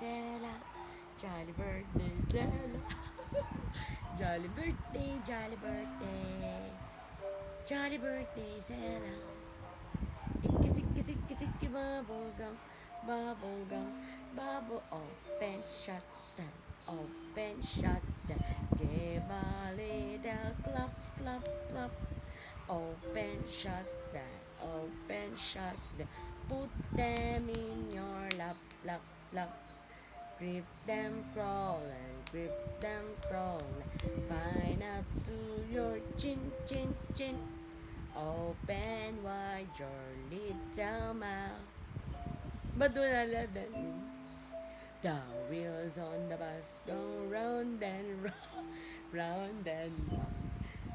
Stella. Jolly birthday, Stella. Jolly birthday, jolly birthday. Jolly birthday, Stella. Ikki, bubble gum, bubble gum, bubble. Open, shut down, open, shut down. Give a little clap, clap, clap. Open, shut down, open, shut down. Put them in your lap, lap, lap. Grip them crawling, grip them crawling. Pine up to your chin, chin, chin. Open wide your little mouth. But do not let them in. The wheels on the bus go round and round, round and round,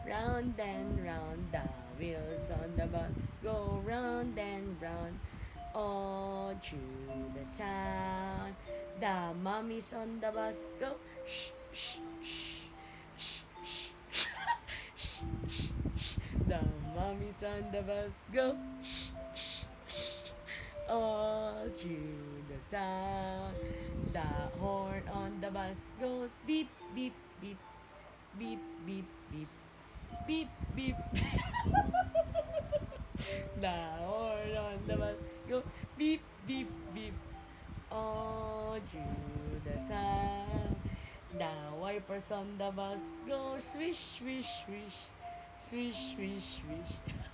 round and round. The wheels on the bus go round and round, all through the town. The mummies on the bus go shh, shh, shh, shh, shh, shh, shh, shh, shh. The mummies on the bus go shh, shh, shh, all through the town. The horn on the bus goes beep, beep, beep, beep, beep, beep, beep, beep. The horn on the bus goes beep, beep, beep, all through the town. The wipers on the bus go swish, swish, swish, swish, swish, swish.